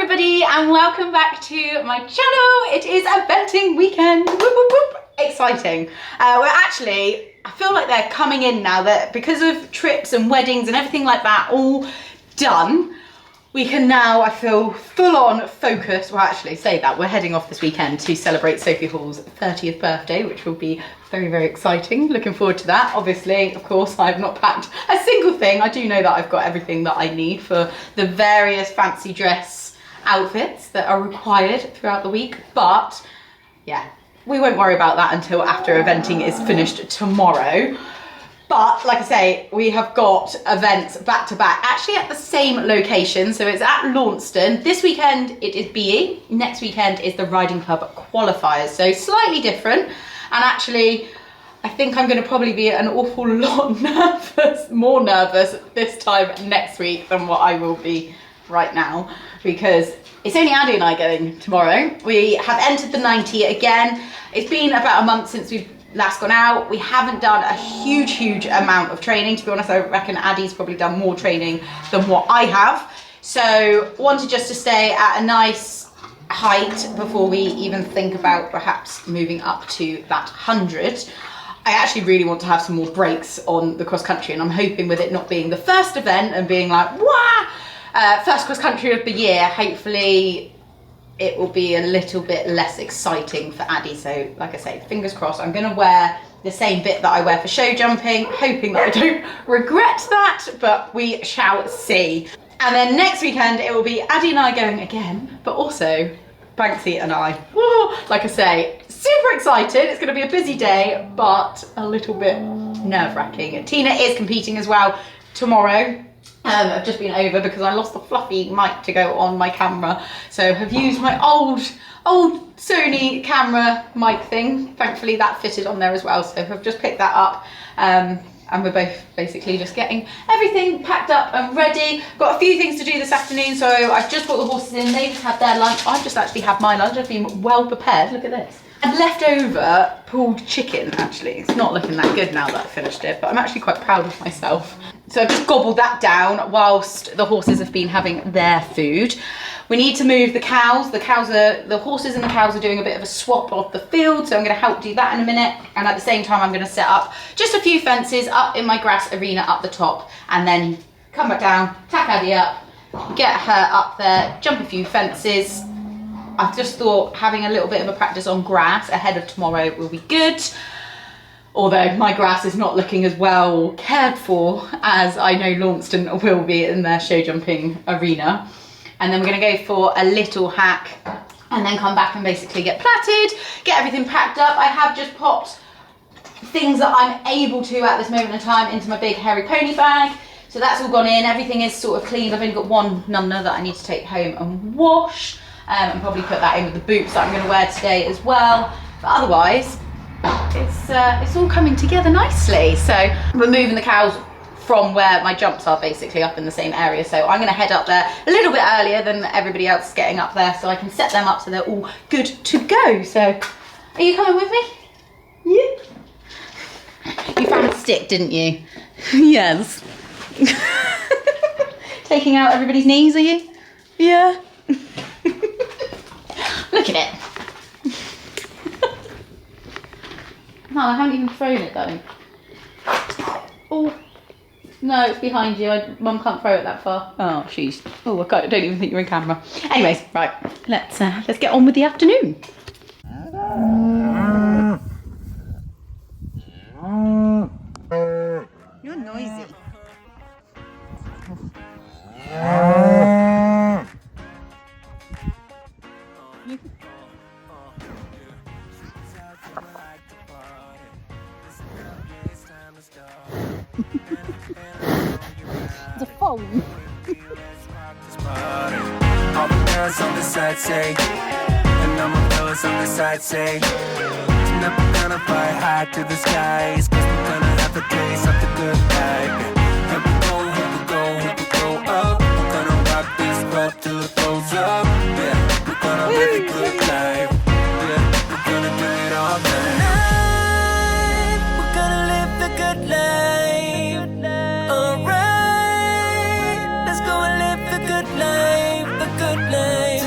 everybody and welcome back to my channel. It is eventing weekend. Whoop, whoop, whoop. Exciting. We're actually, I feel like they're coming in now that because of trips and weddings and everything like that all done, we can now, I feel, full on focus. Well, actually say that we're heading off this weekend to celebrate Sophie Hall's 30th birthday, which will be very, very exciting. Looking forward to that. Obviously, of course, I've not packed a single thing. I do know that I've got everything that I need for the various fancy dress outfits that are required throughout the week. But yeah, we won't worry about that until after eventing is finished tomorrow. But like I say, we have got events back to back, actually at the same location. So it's at Launceston. This weekend it is BE. Next weekend is the Riding Club qualifiers. So slightly different. And actually, I think I'm going to probably be an awful lot nervous, more nervous this time next week than what I will be right now, because it's only Addie and I going tomorrow. We have entered the 90 again. It's been about a month since we've last gone out. We haven't done a huge amount of training. To be honest, I reckon Addie's probably done more training than what I have. So wanted just to stay at a nice height before we even think about perhaps moving up to that 100. I actually really want to have some more breaks on the cross country, and I'm hoping with it not being the first event and being like, wah, first cross country of the year, hopefully it will be a little bit less exciting for Addie. So like I say, fingers crossed. I'm going to wear the same bit that I wear for show jumping, hoping that I don't regret that, but we shall see. And then next weekend it will be Addie and I going again, but also Banksy and I. Woo! Like I say, super excited. It's going to be a busy day, but a little bit nerve-wracking. Tina is competing as well tomorrow. I've just been over because I lost the fluffy mic to go on my camera, so have used my old Sony camera mic thing. Thankfully that fitted on there as well, so I've just picked that up, and we're both basically just getting everything packed up and ready. Got a few things to do this afternoon, so I've just brought the horses in. They've just had their lunch. I've just actually had my lunch. I've been well prepared. Look at this. I'd left over pulled chicken, actually. It's not looking that good now that I finished it, but I'm actually quite proud of myself. So I've just gobbled that down whilst the horses have been having their food. We need to move the cows. The horses and the cows are doing a bit of a swap of the field, so I'm going to help do that in a minute. And at the same time, I'm going to set up just a few fences up in my grass arena up the top, and then come back down, tack Addie up, get her up there, jump a few fences. I've just thought having a little bit of a practice on grass ahead of tomorrow will be good. Although my grass is not looking as well cared for as I know Launceston will be in their show jumping arena. And then we're going to go for a little hack and then come back and basically get platted, get everything packed up. I have just popped things that I'm able to at this moment in time into my big hairy pony bag. So that's all gone in. Everything is sort of cleaned. I've only got one number that I need to take home and wash. And probably put that in with the boots that I'm going to wear today as well. But otherwise, it's all coming together nicely. So we're moving the cows from where my jumps are, basically up in the same area. So I'm going to head up there a little bit earlier than everybody else is getting up there, so I can set them up so they're all good to go. So are you coming with me? Yeah. You found a stick, didn't you? Yes. Taking out everybody's knees, are you? Yeah. Look at it. No, I haven't even thrown it though. Oh, no, it's behind you. Mum can't throw it that far. Oh, she's. Oh, I don't even think you're in camera. Anyways, right. Let's get on with the afternoon. You're noisy. The phone. All the girls on the side say, and all my fellas on the side say, tonight we're gonna fly high to the skies, 'cause we're gonna have a taste of the good life. Here we go, here we go up. We're gonna rock this club till it blows up. Yeah, we're gonna live a good life. Yeah, we're gonna do it all night. We're gonna live the good life. Alright, let's go and live the good life, the good life.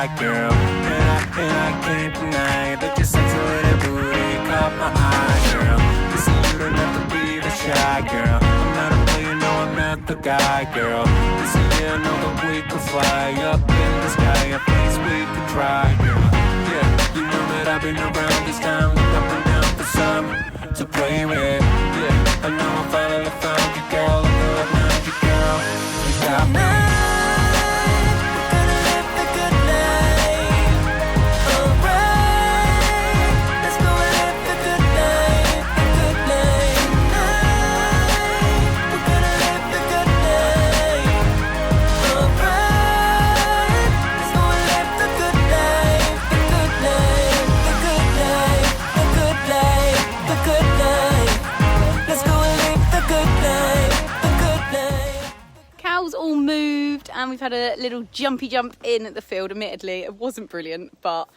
sky, girl. And I can't deny that your sexy little booty caught my eye, girl. Listen, you don't have to be the shy, girl. I'm not a player, no, I'm not the guy, girl. Listen, yeah, I know that we could fly up in the sky, a place we could try, girl. Yeah, you know that I've been around this time, look up and down for some to play with. Yeah, I know I finally found you, girl. I know I found you, girl. You got me. All moved and we've had a little jumpy jump in at the field. Admittedly, it wasn't brilliant, but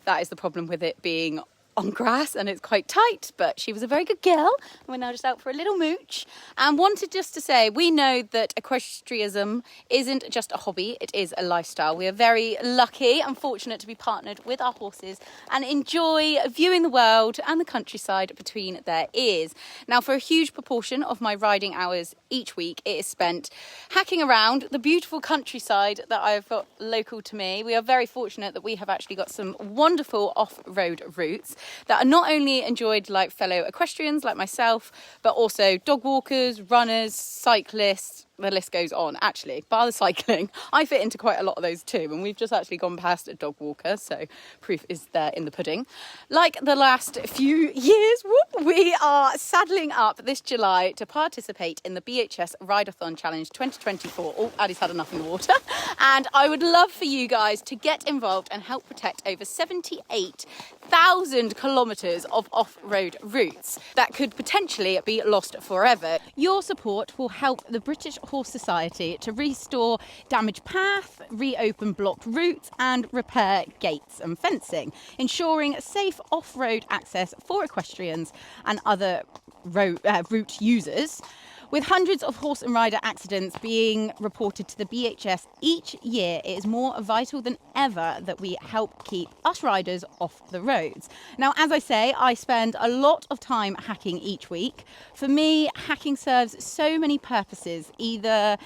that is the problem with it being on grass and it's quite tight, but she was a very good girl. We're now just out for a little mooch and wanted just to say we know that equestrianism isn't just a hobby, it is a lifestyle. We are very lucky and fortunate to be partnered with our horses and enjoy viewing the world and the countryside between their ears. Now, for a huge proportion of my riding hours each week, it is spent hacking around the beautiful countryside that I've got local to me. We are very fortunate that we have actually got some wonderful off-road routes that are not only enjoyed like fellow equestrians like myself, but also dog walkers, runners, cyclists. The list goes on. Actually, bar the cycling, I fit into quite a lot of those too, and we've just actually gone past a dog walker, so proof is there in the pudding. Like the last few years, we are saddling up this July to participate in the BHS Rideathon Challenge 2024. Oh, Addie's had enough in the water. And I would love for you guys to get involved and help protect over 78,000 kilometres of off-road routes that could potentially be lost forever. Your support will help the British Horse Society to restore damaged paths, reopen blocked routes and repair gates and fencing, ensuring safe off-road access for equestrians and other route users. With hundreds of horse and rider accidents being reported to the BHS each year, it is more vital than ever that we help keep us riders off the roads. Now, as I say, I spend a lot of time hacking each week. For me, hacking serves so many purposes. Either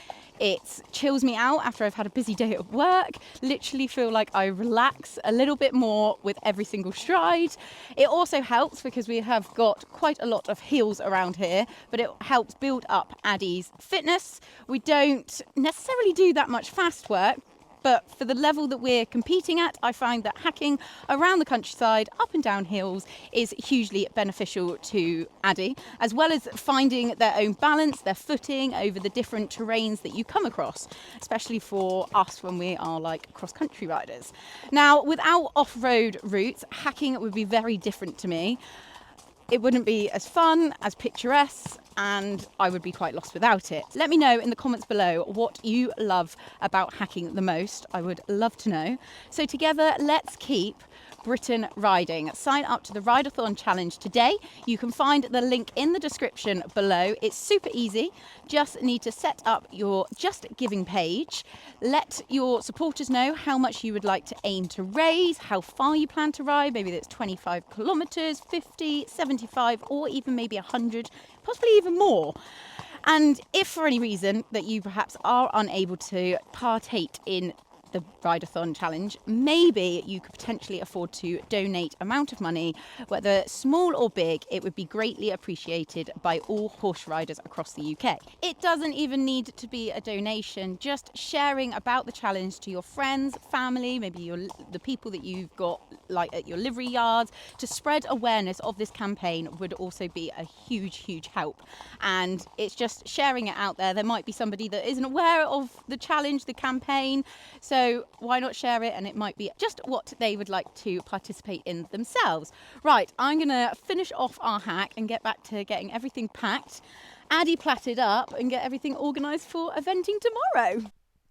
it chills me out after I've had a busy day at work, literally feel like I relax a little bit more with every single stride. It also helps because we have got quite a lot of hills around here, but it helps build up Addie's fitness. We don't necessarily do that much fast work, but for the level that we're competing at, I find that hacking around the countryside, up and down hills, is hugely beneficial to Addie, as well as finding their own balance, their footing over the different terrains that you come across, especially for us when we are like cross-country riders. Now, without off-road routes, hacking would be very different to me. It wouldn't be as fun, as picturesque, and I would be quite lost without it. Let me know in the comments below what you love about hacking the most. I would love to know. So together, let's keep Britain riding. Sign up to the Rideathon Challenge today. You can find the link in the description below. It's super easy. Just need to set up your Just Giving page. Let your supporters know how much you would like to aim to raise, how far you plan to ride. Maybe that's 25 kilometres, 50, 75, or even maybe 100, possibly even more. And if for any reason that you perhaps are unable to partake in the Rideathon Challenge, maybe you could potentially afford to donate amount of money, whether small or big. It would be greatly appreciated by all horse riders across the UK. It doesn't even need to be a donation. Just sharing about the challenge to your friends, family, maybe the people that you've got like at your livery yards, to spread awareness of this campaign would also be a huge help. And it's just sharing it out there. There might be somebody that isn't aware of the challenge, the campaign, so why not share it, and it might be just what they would like to participate in themselves. Right, I'm gonna finish off our hack and get back to getting everything packed, Addie platted up, and get everything organised for eventing tomorrow.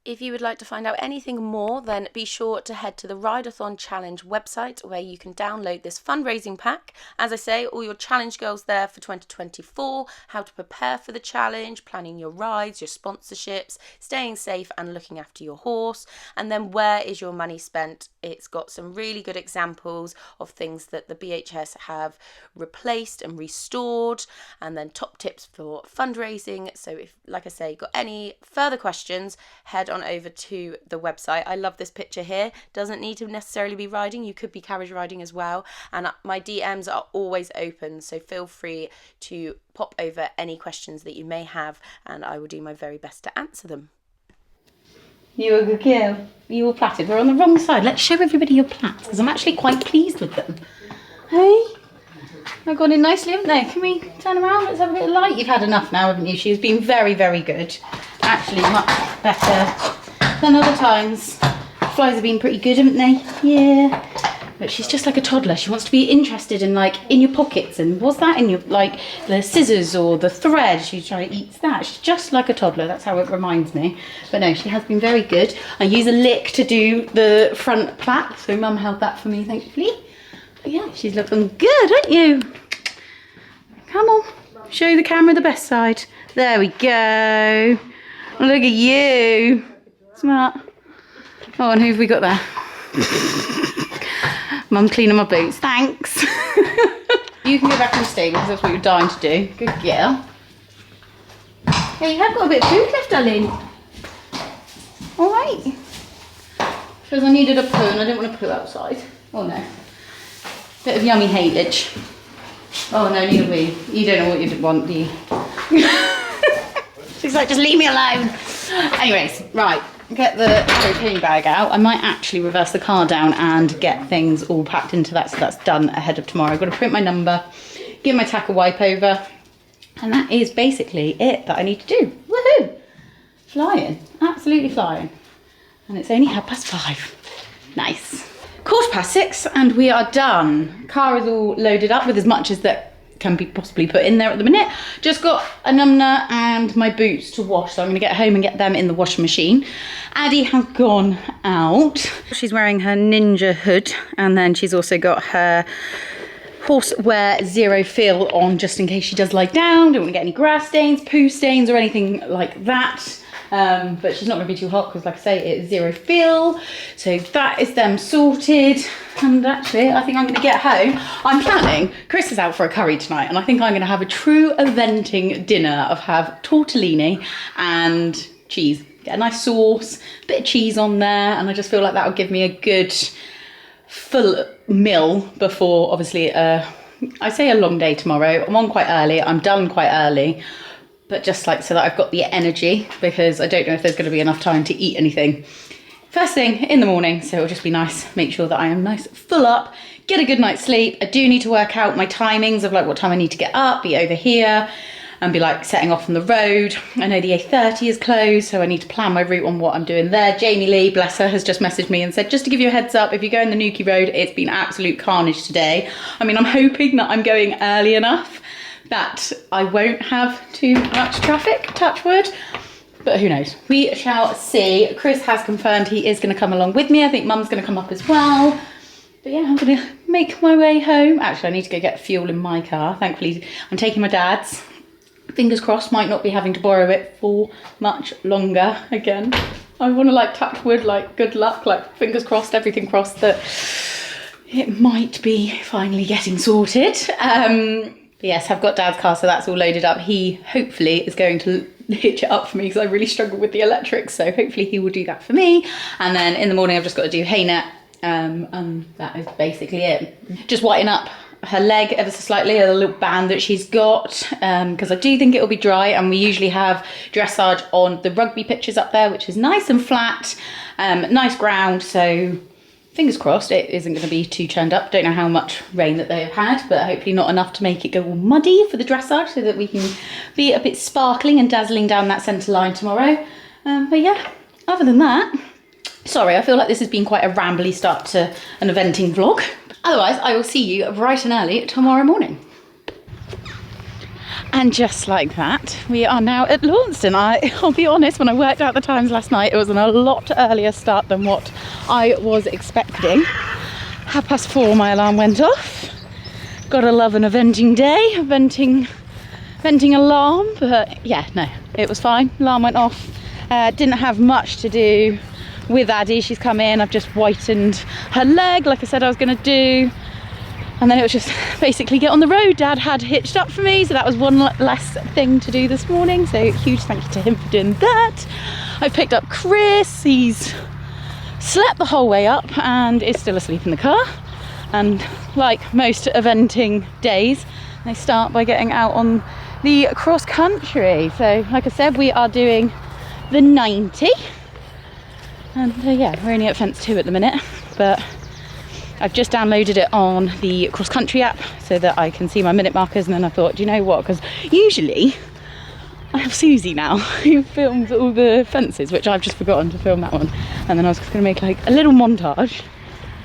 If you would like to find out anything more, then be sure to head to the Rideathon Challenge website where you can download this fundraising pack. As I say, all your challenge goals there for 2024, how to prepare for the challenge, planning your rides, your sponsorships, staying safe and looking after your horse, and then where is your money spent. It's got some really good examples of things that the BHS have replaced and restored, and then top tips for fundraising. So if, like I say, got any further questions, head on over to the website. I love this picture here. Doesn't need to necessarily be riding. You could be carriage riding as well. And my DMs are always open, so feel free to pop over any questions that you may have, and I will do my very best to answer them. You were a good girl. You were plaited. We're on the wrong side. Let's show everybody your plaits, because I'm actually quite pleased with them. Hey? They've gone in nicely, haven't they? Can we turn around? Let's have a bit of light. You've had enough now, haven't you? She's been very, very good. Actually, much better than other times. Flies have been pretty good, haven't they? Yeah. But she's just like a toddler. She wants to be interested in, like, in your pockets. And what's that in your, like, the scissors or the thread? She's trying to eat that. She's just like a toddler. That's how it reminds me. But no, she has been very good. I use a lick to do the front plait. So Mum held that for me, thankfully. But yeah, she's looking good, aren't you? Come on. Show the camera the best side. There we go. Look at you. Smart. Oh, and who have we got there? Mum cleaning my boots. Thanks. You can go back in the stable because that's what you're dying to do. Good girl. Yeah, you have got a bit of food left, darling. All right. Because I needed a poo and I didn't want to poo outside. Oh no. Bit of yummy haylage. Oh no, neither we. You don't know what you want, do you? She's like, just leave me alone. Anyways, right. Get the propane bag out. I might actually reverse the car down and get things all packed into that, so that's done ahead of tomorrow. I've got to print my number, give my tack a wipe over, and that is basically it that I need to do. Woohoo! Flying, absolutely flying. And it's only 5:30. Nice. 6:15 and we are done. Car is all loaded up with as much as that can be possibly put in there at the minute. Just got a numna and my boots to wash, so I'm gonna get home and get them in the washing machine. Addie has gone out. She's wearing her ninja hood, and then she's also got her Horsewear Zero Feel on, just in case she does lie down. Don't want to get any grass stains, poo stains or anything like that. But she's not going to be too hot because, like I say, it is Zero Feel. So that is them sorted. And actually, I think I'm going to get home. I'm planning, Chris is out for a curry tonight, and I think I'm going to have a true eventing dinner of have tortellini and cheese. Get a nice sauce, a bit of cheese on there, and I just feel like that will give me a good full meal before, obviously, I say a long day tomorrow. I'm on quite early, I'm done quite early, but just like so that I've got the energy, because I don't know if there's going to be enough time to eat anything first thing in the morning. So it'll just be nice, make sure that I am nice full up, get a good night's sleep. I do need to work out my timings of like what time I need to get up, be over here and be like setting off on the road. I know the A30 is closed, so I need to plan my route on what I'm doing there. Jamie Lee, bless her, has just messaged me and said, just to give you a heads up, if you go in the Newquay Road, it's been absolute carnage today. I mean, I'm hoping that I'm going early enough that I won't have too much traffic, touch wood, but who knows? We shall see. Chris has confirmed he is gonna come along with me. I think Mum's gonna come up as well. But yeah, I'm gonna make my way home. Actually, I need to go get fuel in my car. Thankfully, I'm taking my dad's. Fingers crossed, might not be having to borrow it for much longer again. I want to like touch wood, like good luck, like fingers crossed, everything crossed that it might be finally getting sorted. But yes, I've got Dad's car, so that's all loaded up. He hopefully is going to hitch it up for me because I really struggle with the electrics, so hopefully he will do that for me. And then in the morning I've just got to do hay net, and that is basically it. Just whiten up her leg ever so slightly, a little band that she's got, because I do think it will be dry, and we usually have dressage on the rugby pitches up there, which is nice and flat, nice ground, so fingers crossed it isn't going to be too churned up. Don't know how much rain that they have had, but hopefully not enough to make it go all muddy for the dressage, so that we can be a bit sparkling and dazzling down that centre line tomorrow. But yeah, other than that, sorry, I feel like this has been quite a rambly start to an eventing vlog. Otherwise, I will see you bright and early tomorrow morning. And just like that, we are now at Launceston. I'll be honest, when I worked out the times last night, it was a lot earlier start than what I was expecting. 4:30 my alarm went off. Gotta love an eventing day, venting alarm, but yeah, no, it was fine. Alarm went off. Didn't have much to do with Addie. She's come in, I've just whitened her leg like I said I was gonna do. And then it was just basically get on the road. Dad had hitched up for me, so that was one less thing to do this morning. So huge thank you to him for doing that. I picked up Chris. He's slept the whole way up and is still asleep in the car. And like most eventing days, they start by getting out on the cross country. So like I said, we are doing the 90. And yeah, we're only at fence 2 at the minute, but I've just downloaded it on the cross country app so that I can see my minute markers. And then I thought, do you know what? Because usually I have Susie now who films all the fences, which I've just forgotten to film that one. And then I was just going to make like a little montage.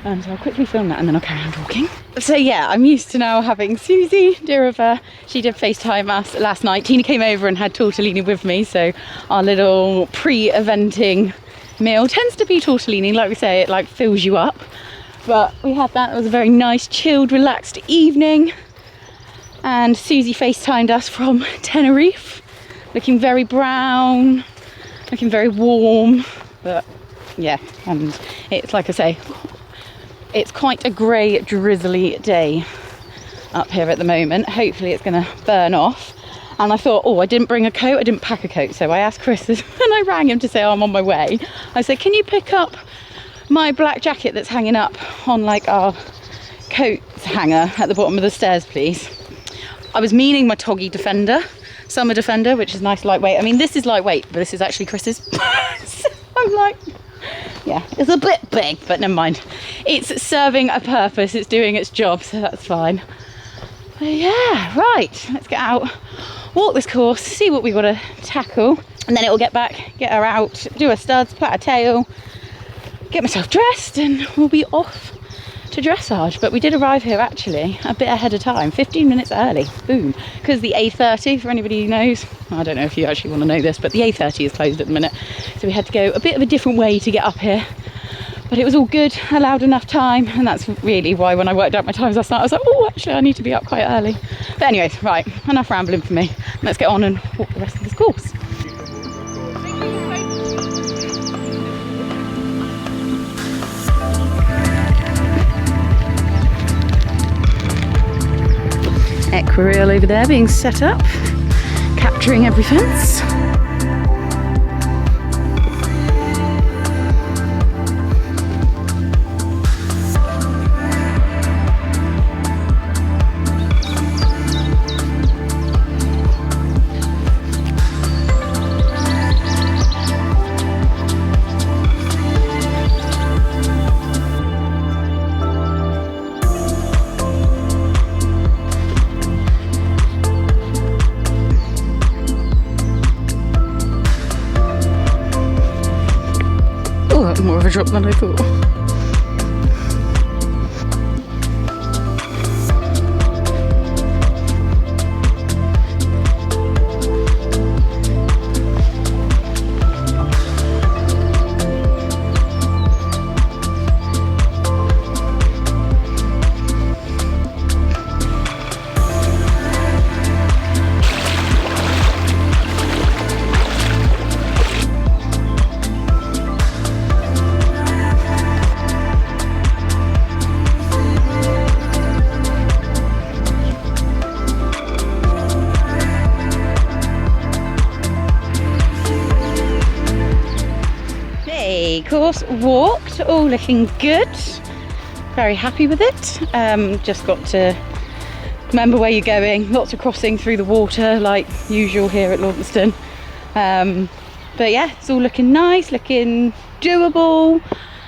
And so I'll quickly film that and then I'll carry on talking. So yeah, I'm used to now having Susie, dear of her. She did FaceTime us last night. Tina came over and had tortellini with me. So our little pre-eventing meal tends to be tortellini. Like we say, it like fills you up. But we had that. It was a very nice, chilled, relaxed evening. And Susie FaceTimed us from Tenerife, looking very brown, looking very warm. But yeah, and it's like I say, it's quite a grey, drizzly day up here at the moment. Hopefully it's going to burn off. And I thought, oh, I didn't bring a coat, I didn't pack a coat. So I asked Chris, and I rang him to say, oh, I'm on my way. I said, can you pick up my black jacket that's hanging up on like our coats hanger at the bottom of the stairs, please? I was meaning my Toggy Defender, Summer Defender, which is nice lightweight. I mean, this is lightweight, but this is actually Chris's. So I'm like, yeah, it's a bit big, but never mind. It's serving a purpose, it's doing its job, so that's fine. But yeah, right, let's get out, walk this course, see what we got to tackle, and then it will get back, get her out, do her studs, plait her tail, get myself dressed, and we'll be off to dressage. But we did arrive here actually a bit ahead of time, 15 minutes early, boom, because the A30, for anybody who knows, I don't know if you actually want to know this, but the A30 is closed at the minute, so we had to go a bit of a different way to get up here. But it was all good, allowed enough time, and that's really why when I worked out my times last night I was like, oh, actually I need to be up quite early. But anyways, right, enough rambling for me, let's get on and walk the rest of this course. Equarial over there being set up, capturing every fence. More of a drop than I thought. Course walked, all looking good, very happy with it. Just got to remember where you're going, lots of crossing through the water like usual here at Launceston. But yeah, it's all looking nice, looking doable.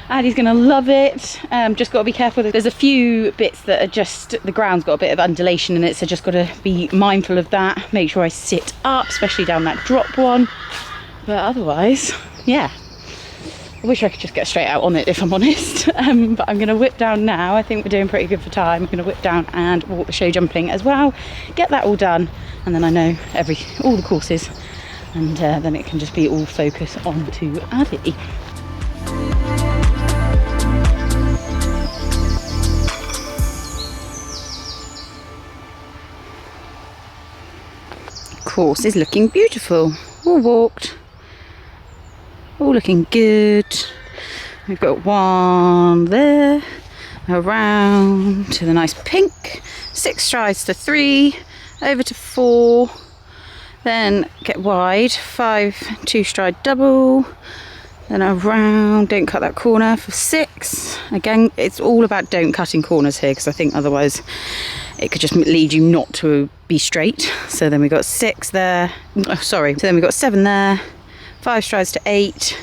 Addie's gonna love it. Just got to be careful. There's a few bits that are just, the ground's got a bit of undulation in it, so just got to be mindful of that. Make sure I sit up, especially down that drop one. But otherwise, yeah, I wish I could just get straight out on it if I'm honest, but I'm going to whip down now. I think we're doing pretty good for time. I'm going to whip down and walk the show jumping as well, get that all done, and then I know all the courses, and then it can just be all focus on to Addie. Course is looking beautiful, all walked, all looking good. We've got one there, around to the nice pink, 6 strides to 3, over to 4, then get wide, 5 2-stride double, then around, don't cut that corner for 6. Again, it's all about don't cutting corners here, because I think otherwise it could just lead you not to be straight. So then we got 6 there, so then we got 7 there, 5 strides to 8,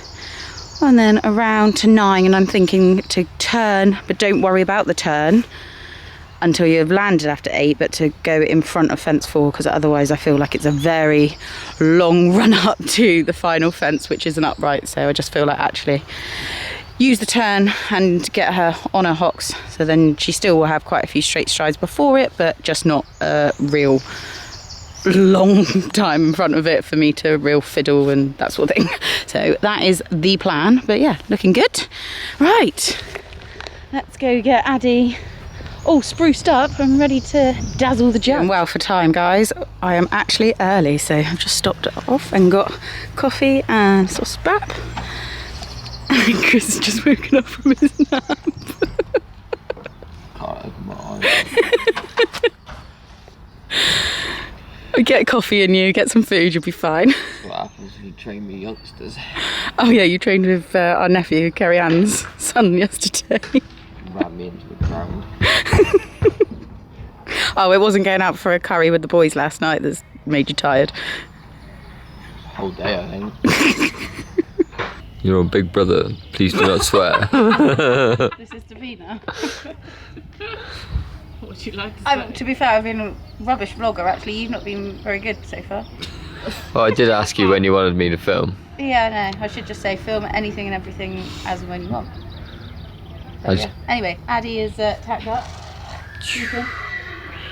and then around to 9, and I'm thinking to turn, but don't worry about the turn until you've landed after 8, but to go in front of fence 4, because otherwise I feel like it's a very long run up to the final fence, which is an upright. So I just feel like actually use the turn and get her on her hocks, so then she still will have quite a few straight strides before it, but just not a real long time in front of it for me to real fiddle and that sort of thing. So that is the plan, but yeah, looking good. Right, let's go get Addie all spruced up and ready to dazzle the jump. Well for time, guys. I am actually early, so I've just stopped off and got coffee and sauce wrap. And Chris has just woken up from his nap. Can't open my eyes. Get coffee in you, get some food, you'll be fine. What happens if you train me youngsters? Oh yeah, you trained with our nephew, Kerry Ann's son, yesterday. Ran me into the ground. Oh, it wasn't going out for a curry with the boys last night that's made you tired? Whole day, I think. You're on Big Brother, please do not swear. This is Davina. What would you like to say? To be fair, I've been a rubbish vlogger actually. You've not been very good so far. Well, I did ask you when you wanted me to film. Yeah, no, I should just say film anything and everything as and when you want. But, yeah. Anyway, Addie is tacked up.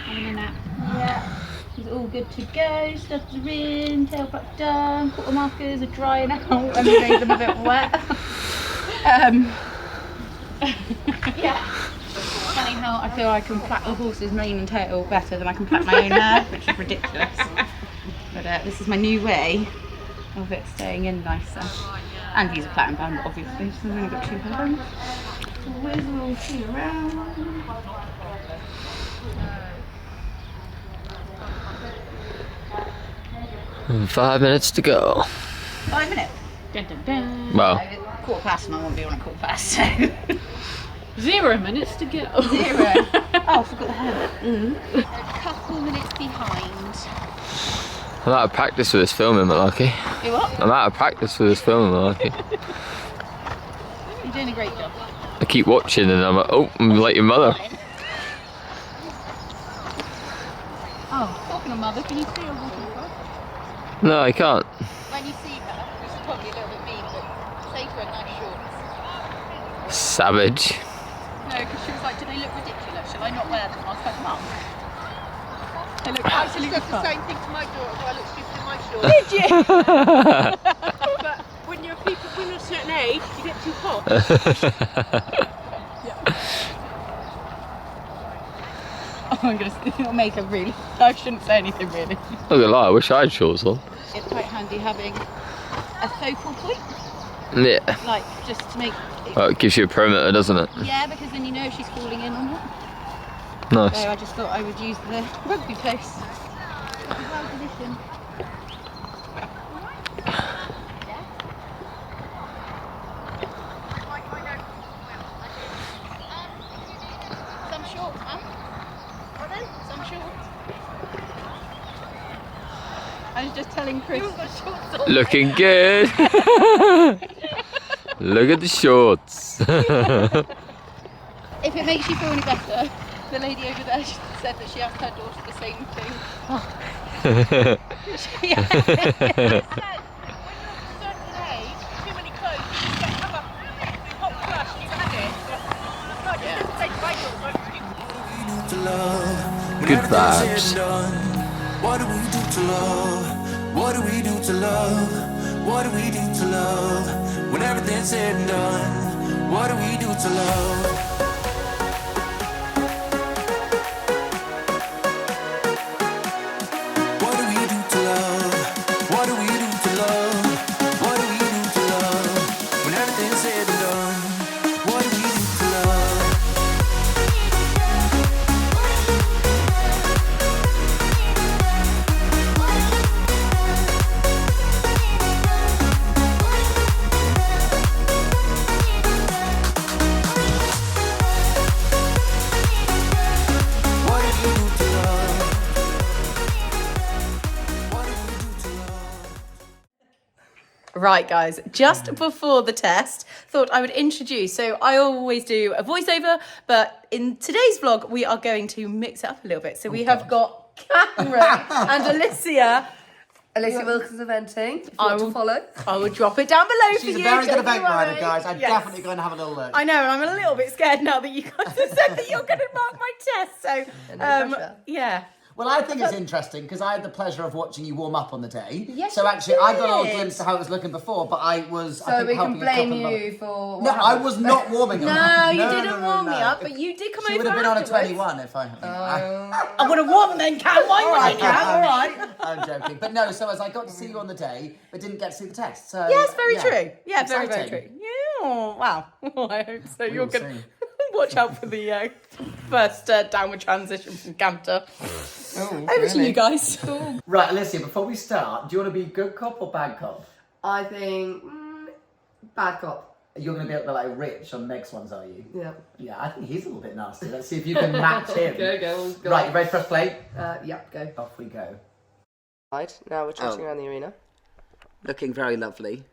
Having a nap. Yeah. It's all good to go. Studs are in, tail back done, quarter markers are drying out and we made them a bit wet. Yeah. Funny how I feel I can plait the horse's mane and tail better than I can plait my own hair, which is ridiculous. But this is my new way of it staying in nicer. And use a plaiting band, obviously, so I've only got 2 bands. Whizzle see around. And 5 minutes to go. 5 minutes? Dun, dun, dun. Well, 1:15 and I won't be on 1:15, so... 0 minutes to go. 0. Oh, I forgot the head. A couple minutes behind. I'm out of practice for this filming, Malarkey. You what? I'm out of practice for this filming, Malarkey. You're doing a great job. I keep watching and I'm like, oh, I'm like your mother. Oh, talking of mother, can you see her walking across? No, I can't. When you see her, which is probably a little bit mean, but say to her nice shorts. Savage. No, because she was like, do they look ridiculous? Shall I not wear them? I was like, Mum. They look absolutely I said the fun. same thing to my daughter, so I look stupid in my shorts. Did you? But when you're a certain age, you get too hot. Oh, I'm gonna make a really. I shouldn't say anything really. Not gonna lie, I wish I had shorts on. It's quite handy having a focal point, Yeah. like just to make. Well, it gives you a perimeter, doesn't it? Yeah, because then you know if she's falling in or not. Nice. So I just thought I would use the rugby post. Well positioned. Some shorts, huh? Pardon? Some shorts. I was just telling Chris. You haven't got shorts on. Looking good. Look at the shorts. If it makes you feel any better, the lady over there said that she asked her daughter the same thing. When you're a certain age, too many clothes, you get cover. love? When Good everything's said vibes. and done, what do we do to love? What do we do to love? What do we do to love? When everything's said and done, what do we do to love? What do we do to love? What do we do to love? What do we do to love? When everything's said and done, what do we do to love? What do we do to love? What do we do to love? Right, guys, just before the test, thought I would introduce. So I always do a voiceover, but in today's vlog, we are going to mix it up a little bit. So we have got Cameron and Alicia. Alicia Wilkins eventing. If you I want will to follow. I will drop it down below for She's you. a very good don't event you rider, worry. guys. I'm Yes. definitely going to have a little look. I know, and I'm a little bit scared now that you guys have said that you're going to mark my test. So, pressure. yeah. Well, I think it's interesting because I had the pleasure of watching you warm up on the day. Yes, So you actually, I got a little did. glimpse of how it was looking before, but I was, I So think, we can helping a couple blame of you for No, what I happened. was not warming up. No, you No, didn't no, warm me no. up, but you did come She over would have been on a afterwards. 21 if I... I would have warmed then, Cam. Why would I, Cam? All right. I'm joking. But no, so as I got to see you on the day, but didn't get to see the test. So Yes, very yeah. true. Yeah, very, very Exciting. true. Yeah, wow. I hope so. You're will going see. to watch out for the first downward transition from canter. Over to you guys. Right, Alicia, before we start, do you want to be good cop or bad cop? I think bad cop. You're going to be a bit like Rich on Meg's ones, are you? Yeah. Yeah, I think he's a little bit nasty. Let's see if you can match him. Go. Right, you ready to press play? Yep, go. Off we go. Right, now we're trotting Oh. around the arena. Looking very lovely.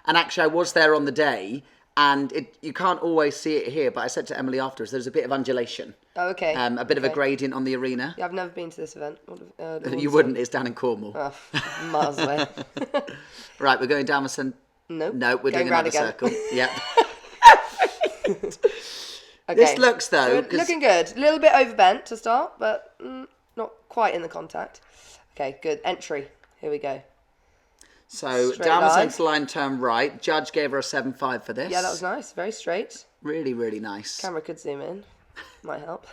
And actually, I was there on the day, and you can't always see it here, but I said to Emily afterwards, there's a bit of undulation. Oh, okay. A bit of a Okay. gradient on the arena. Yeah, I've never been to this event. You wouldn't, it's down in Cornwall. Oh, miles away. Right, we're going down the Nope. No, we're Going doing round another again. circle. Yep. Okay. This looks, So though... we're 'cause- looking good. A little bit overbent to start, but not quite in the contact. Okay, good. Entry. Here we go. So, Straight down the line. centre line, turn right. Judge gave her a 7.5 for this. Yeah, that was nice. Very straight. Really, really nice. Camera could zoom in. Might help.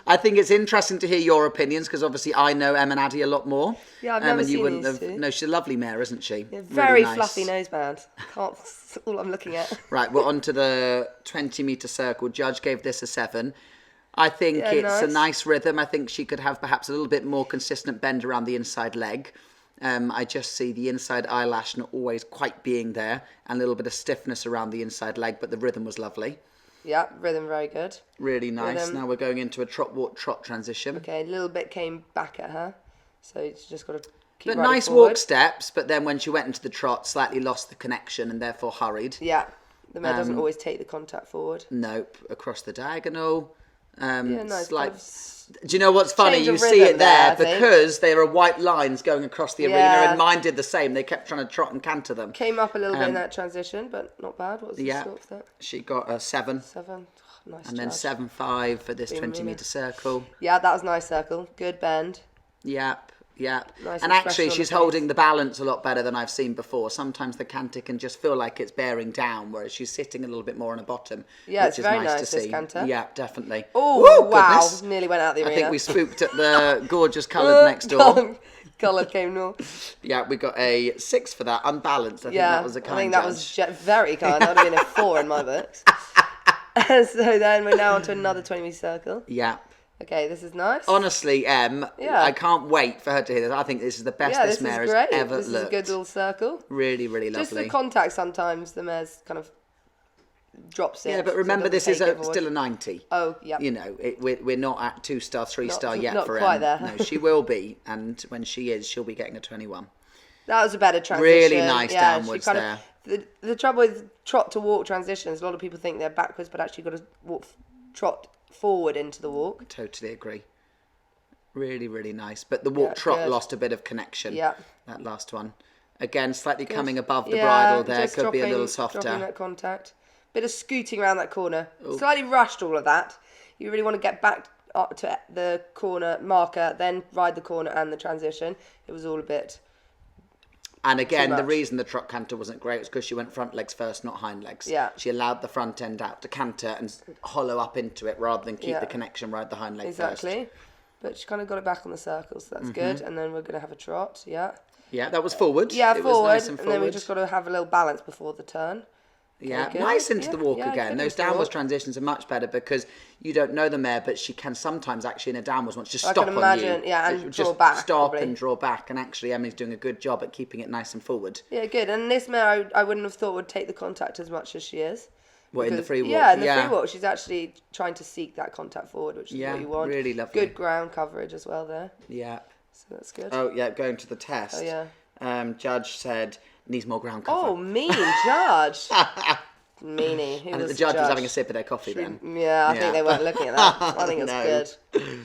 I think it's interesting to hear your opinions because obviously I know Em and Addie a lot more. Yeah, I've never and you seen wouldn't these have. two. No, she's a lovely mare, isn't she? Yeah, Really very nice. fluffy noseband. Can't. That's all I'm looking at. Right, we're on to the 20-metre circle. Judge gave this a 7. I think Yeah, it's a nice. nice rhythm. I think she could have perhaps a little bit more consistent bend around the inside leg. I just see the inside eyelash not always quite being there and a little bit of stiffness around the inside leg, but the rhythm was lovely. Yeah, rhythm very good. Really nice. Rhythm. Now we're going into a trot, walk, trot transition. Okay, a little bit came back at her, so you just got to keep But riding nice forward. walk steps, but then when she went into the trot, slightly lost the connection and therefore hurried. Yeah, the mare doesn't always take the contact forward. Nope, across the diagonal. Yeah, nice. Slight... kind of Do you know what's funny? change You of see rhythm it there, there, I think. because there are white lines going across the arena, Yeah. and mine did the same. They kept trying to trot and canter them. Came up a little bit in that transition, but not bad. What was the Yeah, score for that? she got a 7, 7. Oh, nice and then judge. 7.5 for this Beam 20-metre circle. Yeah, that was a nice circle. Good bend. Yep. Nice And expression actually, on the she's face. holding the balance a lot better than I've seen before. Sometimes the canter can just feel like it's bearing down, whereas she's sitting a little bit more on the bottom. Yeah, which it's is very nice nice, to this see. canter. Yeah, definitely. Oh, Woo, wow. goodness. Nearly went out the I arena. think we spooked at the gorgeous coloured next door. Colour came north. Yeah, we got a 6 for that. Unbalanced. I think Yeah, that was a kind I think that judge. was very kind. That would have been a 4 in my books. So then we're now on to another 20-metre circle. Yeah. Okay, this is nice. Honestly, Em, Yeah. I can't wait for her to hear this. I think this is the best yeah, this this mare is has great. ever This looked. is a good little circle. Really, really Just lovely. the contact sometimes the mare's kind of drops it. Yeah, but so it remember, doesn't this is take it forward. still a 90. Oh, yeah. You know, we're not at 2-star, 3-star yet not for quite Em. there. No, she will be, and when she is, she'll be getting a 21. That was a better transition. Really nice yeah, downwards she kind of, the trouble with trot to walk transitions, a lot of people think they're backwards, but actually you've got to trot forward into the walk. Totally agree. Really, really nice. But the walk trot good. lost a bit of connection. Yeah. That last one. Again, slightly coming above the Yeah, bridle there. just Could be a little dropping softer. that contact. Bit of scooting around that corner. Slightly rushed all of that. You really want to get back up to the corner marker, then ride the corner and the transition. It was all a bit. And again, the much. reason the trot canter wasn't great was because she went front legs first, not hind legs. Yeah. She allowed the front end out to canter and hollow up into it rather than keep Yeah. the connection, ride the hind leg Exactly. But she kind of got it back on the circle, so that's good. And then we're going to have a trot, yeah. Yeah, that was forward. Yeah, It forward, was nice and then we forward. just got to have a little balance before the turn. Yeah, good. nice into the walk Yeah, again. good Those into the downwards walk. transitions are much better because you don't know the mare, but she can sometimes actually in a downwards one just I stop can on imagine, you. yeah, and Just draw back, Stop probably. and draw back, and actually Emily's doing a good job at keeping it nice and forward. Yeah, good. And this mare, I wouldn't have thought would take the contact as much as she is. What, in the Because- free walk? Yeah, in the Yeah. free walk, she's actually trying to seek that contact forward, which is Yeah, what you want. really lovely. Good ground coverage as well there, Yeah. so that's good. Oh, yeah, going to the test. Oh, yeah. Judge said, needs more ground cover. Oh, mean judge. Meanie. Who and was the judge was judge? having a sip of their coffee then. Yeah, I Yeah. think they weren't looking at that. I think it's No. good.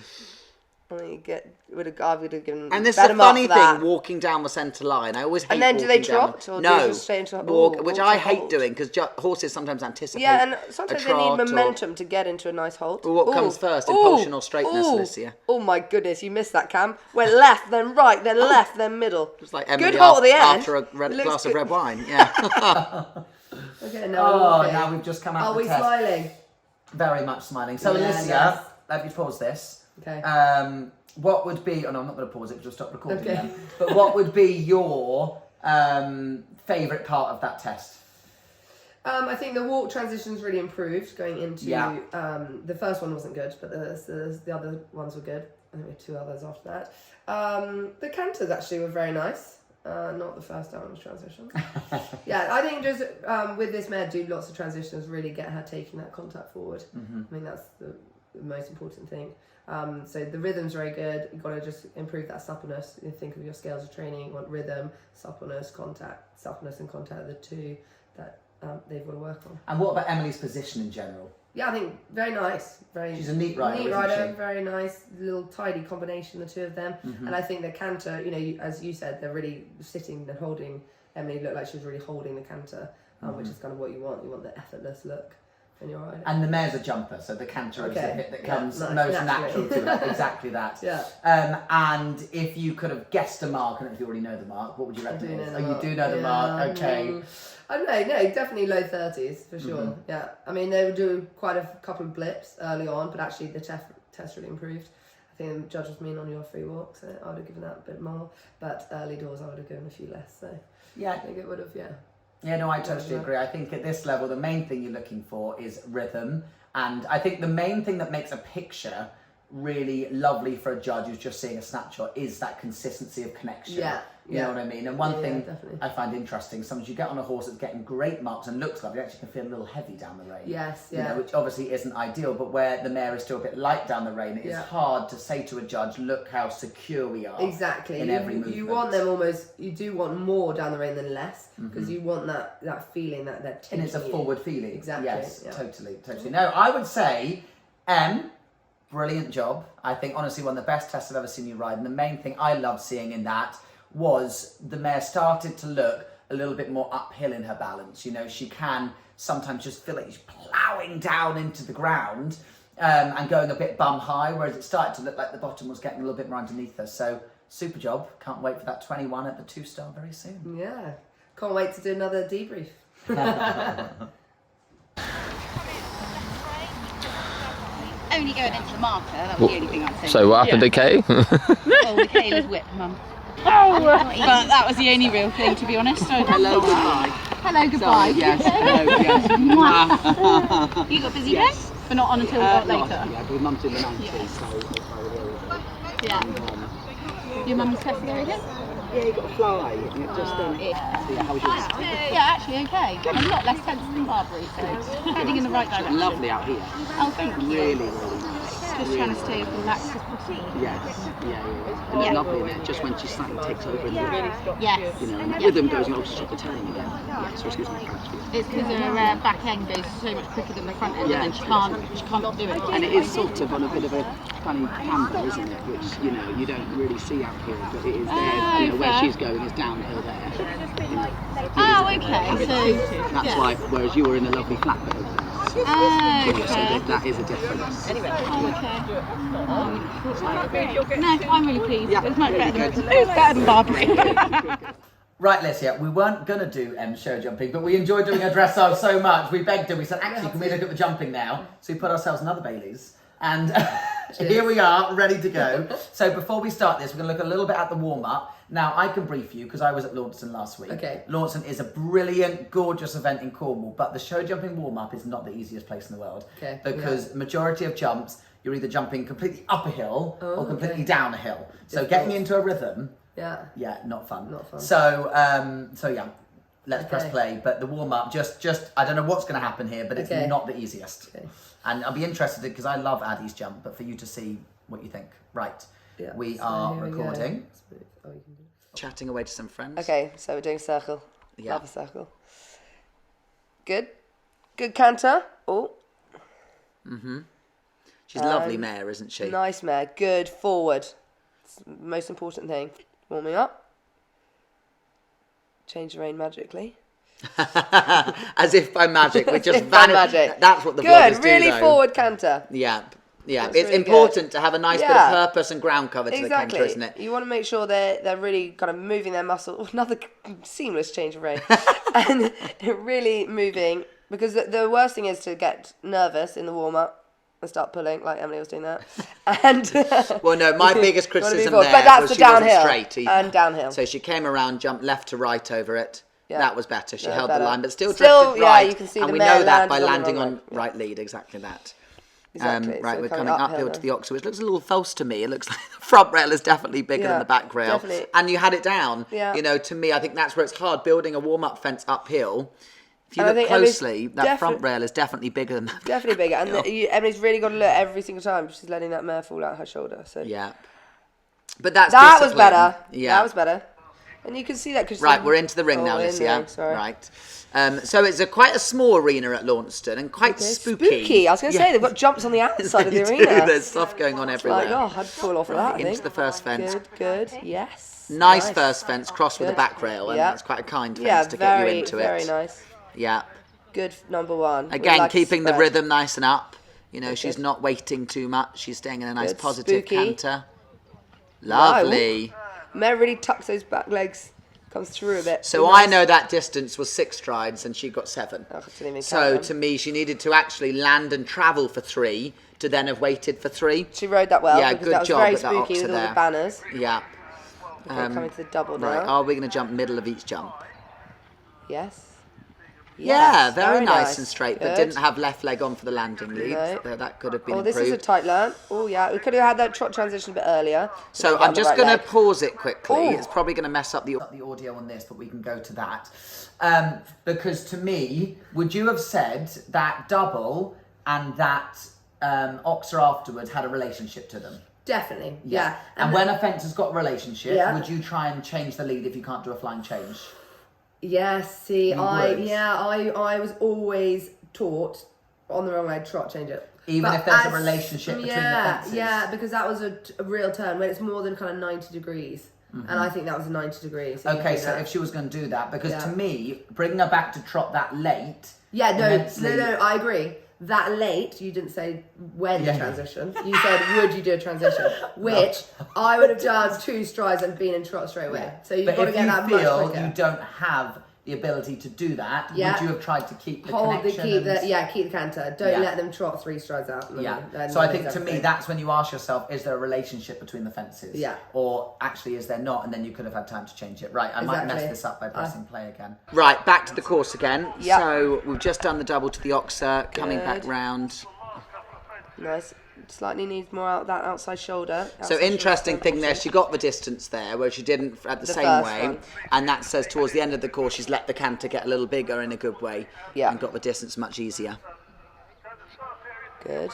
I think I would have given And this is better a mark funny for that. thing, walking down the centre line. I always hate And then do they walking down trot, the- or do no, they just stay into walk, walk which to I hate hold? doing because horses sometimes anticipate. Yeah, and a sometimes they need trot or- momentum to get into a nice hold. Well, what comes first, impulsion or straightness, Alicia? Oh my goodness, you missed that, Cam. Went left, then right, then left, then middle. It's like Emily Good hold at the end. after a It looks glass of good. red wine. Yeah. Okay, now we're now we've just come out Are we smiling? Very much smiling. So, Yeah, Alicia, nice. let me pause this. Okay. What would be? Oh no, I'm not going to pause it. We'll stop recording. Okay. Then. But what would be your favourite part of that test? I think the walk transitions really improved going into. Yeah. The first one wasn't good, but the other ones were good. I think we had two others after that. The canters actually were very nice. Not the first downwards transitions. Yeah, I think just with this mare, do lots of transitions, really get her taking that contact forward. Mm-hmm. I mean, that's the most important thing. So the rhythm's very good. You've got to just improve that suppleness. You think of your scales of training. You want rhythm, suppleness, contact. Suppleness and contact are the two that they've got to work on. And what about Emily's position in general? Yeah, I think very nice. She's a neat rider, isn't she? Very nice, little tidy combination, the two of them. Mm-hmm. And I think the canter, as you said, they're really sitting and holding. Emily looked like she was really holding the canter, which is kind of what you want. You want the effortless look when you're riding. And the mare's a jumper, so the canter is the Okay. bit that Yeah, comes nice, most naturally. natural to her. Exactly that. Yeah. And if you could have guessed a mark, I don't know if you already know the mark, what would you reckon it is? Oh, you do know the mark, okay. I don't know, no, definitely low 30s for sure. Yeah, I mean they would do quite a couple of blips early on, but actually the test really improved. I think the judge was mean on your free walk, so I would have given that a bit more. But early doors, I would have given a few less. So Yeah. I think it would have, yeah. Yeah, no, I totally agree. I think at this level, the main thing you're looking for is rhythm. And I think the main thing that makes a picture really lovely for a judge who's just seeing a snapshot is that consistency of connection. Yeah, You know what I mean? And one Yeah, thing definitely. I find interesting, sometimes you get on a horse that's getting great marks and looks lovely, you actually can feel a little heavy down the rein. Yes, You yeah. know, which obviously isn't ideal, but where the mare is still a bit light down the rein, it's Yeah. hard to say to a judge, look how secure we are. Exactly. In every movement. You want them almost. You do want more down the rein than less because you want that feeling that they're taking. And it's a you. forward feeling. Exactly. Yes, yeah. totally. No, I would say, brilliant job. I think honestly one of the best tests I've ever seen you ride. And the main thing I loved seeing in that was the mare started to look a little bit more uphill in her balance. You know, she can sometimes just feel like she's ploughing down into the ground and going a bit bum high, whereas it started to look like the bottom was getting a little bit more underneath her. So super job. Can't wait for that 21 at the 2-star very soon. Yeah. Can't wait to do another debrief. Only going into the marker, that was the only thing I'd say. So what happened to Kay? Oh, Michaela's whip, Mum. Oh, but that was the only real thing, to be honest. Hello, goodbye. Hello, goodbye. Yes, hello, yes. You got busy day? But not on until later. Yeah, because Mum's in the 90s, so Yeah. Your mum's testing everything? yeah, you got a fly, and it just yeah, how was yours? Yeah, actually okay. A lot less tense than Barbary, so heading in the right direction. Lovely out here. Oh, thank you. Really, really nice. Just trying to stay as relaxed as possible. Yes, yeah. It's lovely, isn't it? Just when she slightly takes over in the rhythm. Yes. You know, and that rhythm goes and also stop the telling again. Yeah, so excuse me. It's because her back end goes so much quicker than the front end, Yeah. and then she can't do it. And it is sort of on a bit of a funny camber, isn't it? Which, you know, you don't really see out here, but it is there. You know, where she's going is downhill there. You know, Oh, okay. So that's why, whereas you were in a lovely flat bit over there. Okay. That is a difference. Okay. No, I'm really pleased. It's much better than Barbary. Right, Licia, we weren't going to do show jumping, but we enjoyed doing a dressage so much. We begged her. We said, actually, can we look at the jumping now? So we put ourselves another Baileys. And here we are, ready to go. So before we start this, we're going to look a little bit at the warm-up. Now, I can brief you, because I was at Launceston last week. Okay. Launceston is a brilliant, gorgeous event in Cornwall, but the show jumping warm-up is not the easiest place in the world. Okay. Because majority of jumps, you're either jumping completely up a hill or completely okay. down a hill. So Difficult. getting into a rhythm... Yeah. not fun. Not fun. So, yeah, let's press play. But the warm up, just I don't know what's going to happen here, but it's not the easiest. Okay. And I'll be interested because I love Addie's jump, but for you to see what you think. Right, we are recording. Chatting away to some friends. Okay, so we're doing circle. Yeah. Love a circle. Good canter. Oh. She's a lovely mare, isn't she? Nice mare. Good forward. It's the most important thing. Warming up. Change the rein magically. As if by magic. We just by magic. That's what the Good, vloggers do, really though. forward canter. Yeah. That's It's really important to have a nice bit of purpose and ground cover to the canter, isn't it? You want to make sure they're really kind of moving their muscle. Oh, another seamless change of rein. And really moving, because the worst thing is to get nervous in the warm-up and start pulling, like Emily was doing that. And well, no, my biggest criticism but there that's was the she wasn't downhill straight either. and downhill. So she came around, jumped left to right over it. Yeah. That was better. She held better. the line, but still Still, drifted right. you can see and the we mare know that by landed landing on the on wrong right lead, exactly that. Exactly. Right, So we're coming coming uphill uphill to then. the Oxer, which looks a little false to me. It looks like the front rail is definitely bigger than the back rail. Definitely. And you had it down. Yeah. You know, to me, I think that's where it's hard, building a warm-up fence uphill. If you And I look think Emily's closely, that front rail is definitely bigger than that. Definitely bigger. And Emily's really got to look every single time. She's letting that mare fall out her shoulder. So Yeah. But that's that was discipline. better. Yeah. That was better. And you can see that because Right, we're into the ring now, in Licia. the ring, sorry. Right. So it's quite a small arena at Launceston and quite spooky. Spooky. I was going to say, they've got jumps on the outside of the They arena. do. There's stuff going on everywhere. Like, oh, I'd fall off of that, I Into think. the first fence. Good. Yes. Nice first fence, crossed with a Good. back rail, and Yeah. that's quite a kind fence Yeah, to get you very, into very it. nice. Yeah. Good number one. We Again, like keeping the spread. rhythm nice and up. You know, she's not waiting too much. She's staying in a nice Good. positive Spooky. canter. Lovely. Mare really tucks those back legs, comes through a bit. So Nice. I know that distance was 6 strides and she got 7. Oh, I didn't even So count them. to me, she needed to actually land and travel for 3 to then have waited for 3. She rode that well Yeah, because good that was job very with that spooky oxer with all there. the banners. Yeah. Okay, coming to the double now. Right, are we going to jump middle of each jump? Yes. Yeah, Yes, very nice nice and straight, but Good. didn't have left leg on for the landing lead. No. So that could have been Oh, this improved. is a tight learn. Oh, yeah. We could have had that trot transition a bit earlier. So Get on I'm the just right going to leg. pause it quickly. Ooh. It's probably going to mess up the audio on this, but we can go to that. Because to me, would you have said that double and that Oxer afterwards had a relationship to them? Definitely, yeah. And when a fence has got a relationship, Yeah. would you try and change the lead if you can't do a flying change? Yes, see, would? I was always taught on the wrong leg, trot change it. Even But if there's a relationship between the fences? Yeah, because that was a real turn when it's more than kind of 90 degrees. And I think that was a 90 degrees. So you Okay, do so that. if she was going to do that, because Yeah. to me, bringing her back to trot that late... Yeah, immensely- no, I agree. That late, you didn't say when Yeah. transition. You said, would you do a transition? Which I would have done 2 strides and been in trot straight away. So you've But got to if get you that much feel quicker. you don't have the ability to do that, Yeah. would you have tried to keep the Hold the connection? keep the and- keep the canter. Don't Yeah. let them trot 3 strides out. Yeah. Then So I lose think to me, everything. that's when you ask yourself, is there a relationship between the fences? Yeah. Or actually, is there not? And then you could have had time to change it. Right, I might mess Exactly. this up by pressing play again. Right, back to the course again. Yep. So we've just done the double to the Oxer, coming back Good. round. Nice. Slightly needs more out that outside shoulder. So Outside interesting shoulder thing there, she got the distance there where she didn't at the same first way. one. And that says towards the end of the course she's let the canter get a little bigger in a good way. Yeah. And got the distance much easier. Good.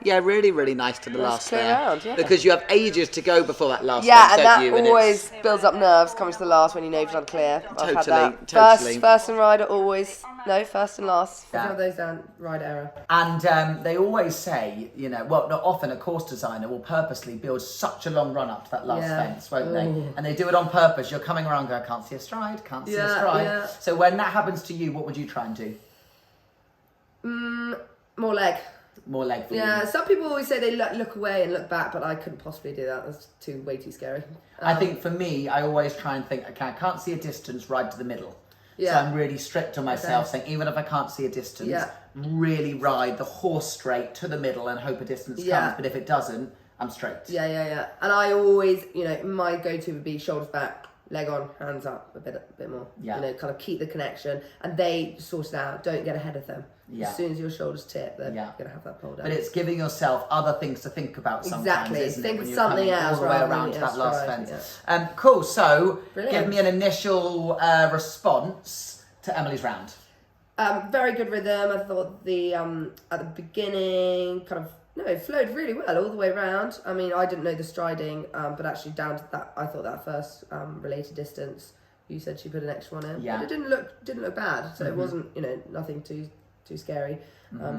Yeah, really, really nice to the Nice last clear there. round, yeah. Because you have ages to go before that last Yeah, fence, and don't that you? And always builds up nerves coming to the last when you know you've done clear. I've had that. Totally. First and rider always. No, first and last. Yeah. Have those down. Ride error. And they always say, you know, well, not often a course designer will purposely build such a long run up to that last Yeah. fence, won't they? Ooh. And they do it on purpose. You're coming around going, can't see a stride, can't see a Yeah, stride. yeah. So when that happens to you, what would you try and do? More leg. More leg for Yeah, you. some people always say they look away and look back, but I couldn't possibly do that. That's way too scary. I think for me, I always try and think, okay, I can't see a distance, ride to the middle. Yeah. So I'm really strict on myself, saying even if I can't see a distance, really ride the horse straight to the middle and hope a distance comes. But if it doesn't, I'm straight. Yeah. And I always, my go-to would be shoulders back, leg on, hands up a bit more. Yeah. Kind of keep the connection, and they sort it out. Don't get ahead of them. Yeah. As soon as your shoulders tip, they're gonna have that pole down. But it's giving yourself other things to think about sometimes, isn't Think it? of When you're something coming else all the way rather around than to that last stride, fence. Cool. So, Brilliant. give me an initial response to Emily's round. Very good rhythm. I thought the at the beginning it flowed really well all the way around. I mean, I didn't know the striding, but actually down to that, I thought that first related distance, you said she put an extra one in. Yeah. But it didn't look bad. So it wasn't nothing too scary.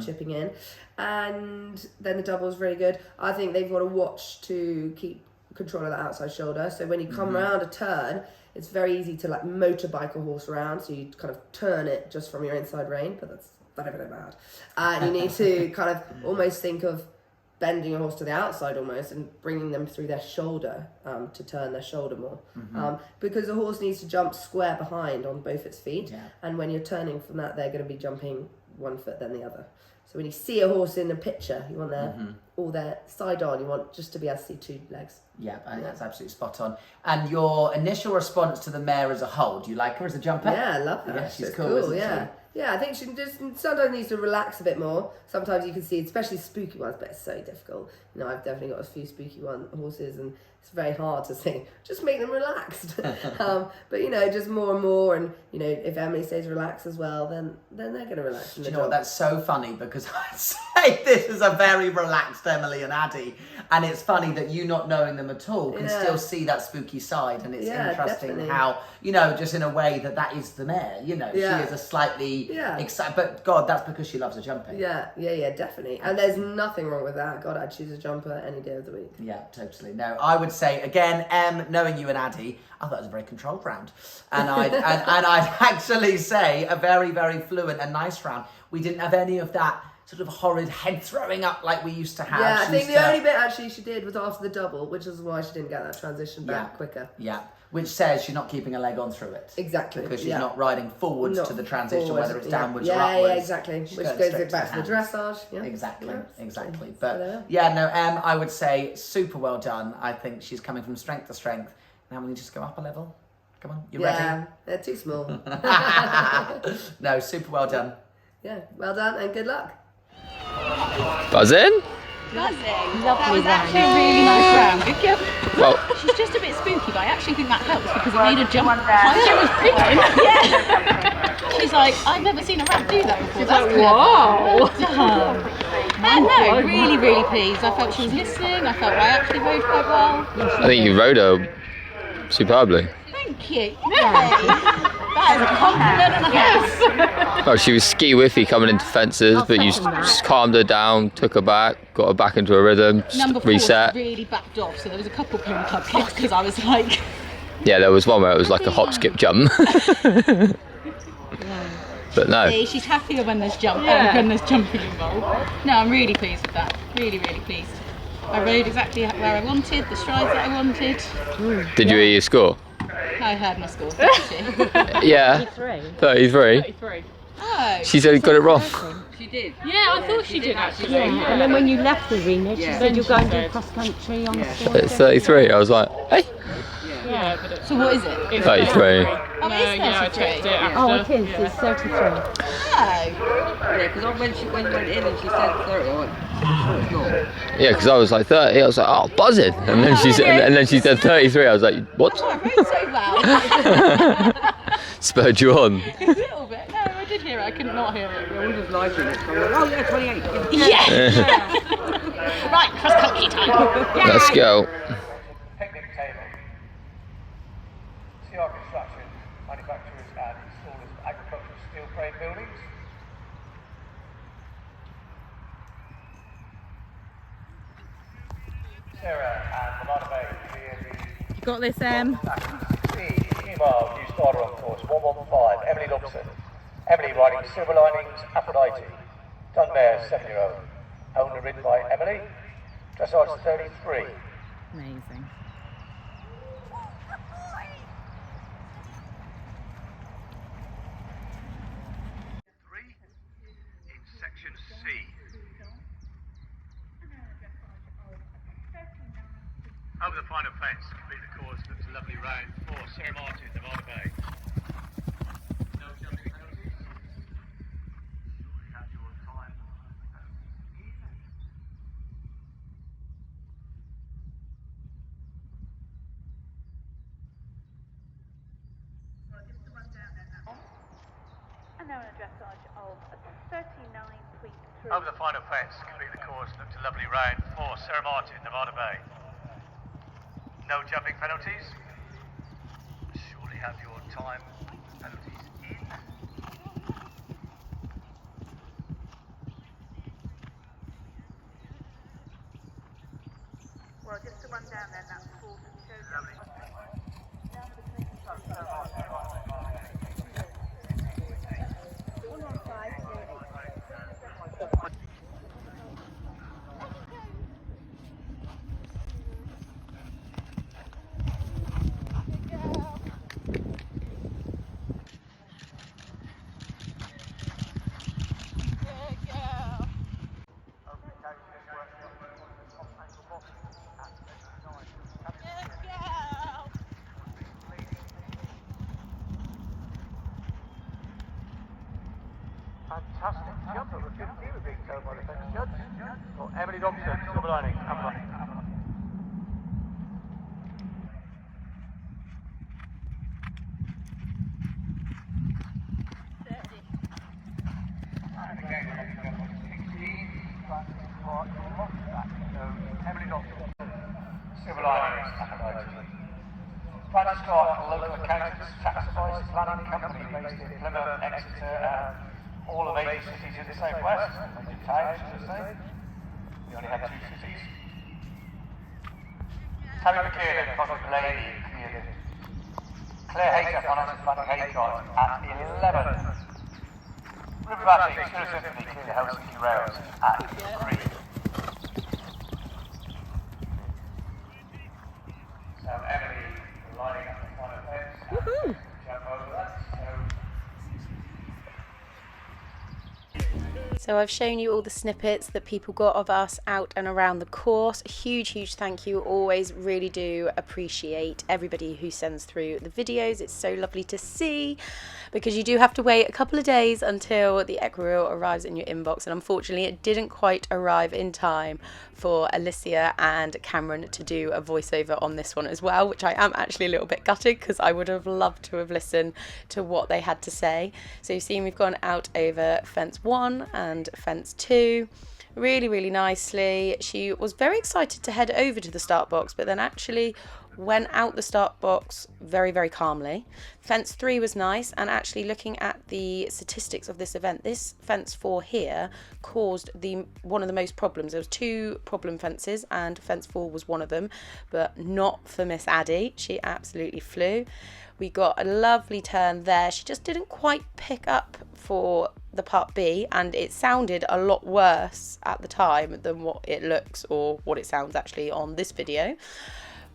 Chipping in, and then the double was really good. I think they've got to watch to keep control of that outside shoulder. So when you come around a turn, it's very easy to motorbike a horse around. So you kind of turn it just from your inside rein, but that's very bad. And you need to kind of almost think of bending your horse to the outside almost and bringing them through their shoulder to turn their shoulder more. Because the horse needs to jump square behind on both its feet. Yeah. And when you're turning from that, they're going to be jumping one foot then the other. So when you see a horse in a picture, you want all their side on, you want just to be able to see two legs. Yeah, I think that's absolutely spot on. And your initial response to the mare as a whole, do you like her as a jumper? Yeah, I love her. Yeah, she's It's cool, isn't yeah. she? Yeah, I think she just sometimes needs to relax a bit more. Sometimes you can see, especially spooky ones, but it's so difficult. I've definitely got a few spooky horses, and it's very hard to think, just make them relaxed. But just more and more, and if Emily stays relaxed as well, then they're going to relax. Do you know what? That's so funny, because I say this is a very relaxed Emily and Addie, and it's funny that you not knowing them at all can still see that spooky side, and it's interesting definitely. how just in a way that is the mare. She is a slightly excited, but God, that's because she loves a jumping. Yeah, definitely. And there's nothing wrong with that. God, I'd choose a jumper any day of the week. Yeah, totally. No, I would say again, knowing you and Addie, I thought it was a very controlled round, and I'd actually say a very, very fluent and nice round. We didn't have any of that sort of horrid head throwing up like we used to have. Yeah, I think the only bit actually she did was after the double, which is why she didn't get that transition back quicker. Yeah, which says she's not keeping a leg on through it. Exactly. Because she's not riding forwards to the transition, forward, whether it's downwards or upwards. Yeah, exactly. Which goes back to the dressage. Yeah. Exactly. But I would say super well done. I think she's coming from strength to strength. Now we need to just go up a level. Come on, you ready? Yeah, they're too small. No, super well done. Yeah, well done and good luck. Buzzing? That was actually a really nice round. Good girl. Well, She's just a bit spooky, but I actually think that helps because it made her jump higher. She was pretty. Yeah. She's like, I've never seen a rat do that before. That's clever. No, really, really pleased. I felt she was listening. I felt I actually rode quite well. I think you rode her superbly. Thank you. That is a compliment and a half. Oh, she was ski whiffy coming into fences, but you just calmed her down, took her back, got her back into a rhythm, Number 4 reset. really backed off, so there was a couple pin club kicks because I was like... Yeah, there was one where it was like a hop, skip, jump. But no. See, she's happier when there's when there's jumping involved. No, I'm really pleased with that. Really, really pleased. I rode exactly where I wanted, the strides that I wanted. Did you hear your score? I heard my score, didn't she? Yeah. 33. Oh. She said got it wrong. She did. Yeah, I thought she did actually. Yeah, and then when you left the arena, she said you're going to do cross country on the score. It's 33. I was like, hey. Yeah, but so what is it? 33. Oh, it is 33. I checked it after. Oh, it is. It's 33. Oh. Yeah, because when you went in and she said 30, I went, oh, it's not. Yeah, because I was like 30. I was like, oh, buzzing. And then she said 33. I was like, what? Oh, I rode so well. Spurred you on. A little bit. No, I did hear it. I couldn't not hear it. I was just liking it. So I went, oh yeah, 28. Yeah. Right, cross country time. Yeah. Let's go. Picnic table. CR Construction manufacturers and installers of agricultural steel frame buildings. Sarah and Milana Bay, You got this, Em. Email new starter on course 115, Emily Lobson. Emily riding Silver Linings, Aphrodite. Dun Mare, 7-year-old. Owned and ridden by Emily. Dressage 33. Amazing. In section C. Over the final fence, complete the course, looks a lovely round for Sir Martin, Nevada Bay. No jumping penalties. Surely have your time. And now in a dressage of 39.3. Over the final fence, complete the course, looks a lovely round for Sir Martin, Nevada Bay. No jumping penalties. Surely have your time penalties in. Well, just to run down then, that's full show. Lovely. Fantastic jump over 50, we're being told by the fence judge. Or Emily Dobson, silver lining, Spaniel Scott, local accountants, tax advice, planning company based in Plymouth, Exeter, and all of 8 cities in the southwest, major towns, should I say. We only have 2 cities. Tammy McKiernan, Cosmic Lady, Clearly. Claire Hayter, Financial Planning Haycott at 11. River Batting, School Symphony, clear the Helsinki Rails at 3. So Emily lining up the final fence. Woohoo! Jump over that. So I've shown you all the snippets that people got of us out and around the course. Huge thank you. Always really do appreciate everybody who sends through the videos. It's so lovely to see, because you do have to wait a couple of days until the Equerry arrives in your inbox, and unfortunately it didn't quite arrive in time for Alicia and Cameron to do a voiceover on this one as well, which I am actually a little bit gutted, because I would have loved to have listened to what they had to say. So you've seen we've gone out over fence 1 and fence 2 really nicely. She was very excited to head over to the start box, but then actually went out the start box very calmly. Fence 3 was nice, and actually looking at the statistics of this event, this fence 4 here caused one of the most problems. There was 2 problem fences and fence 4 was one of them, but not for Miss Addie. She absolutely flew. We got a lovely turn there. She just didn't quite pick up for the part B, and it sounded a lot worse at the time than what it looks or what it sounds actually on this video.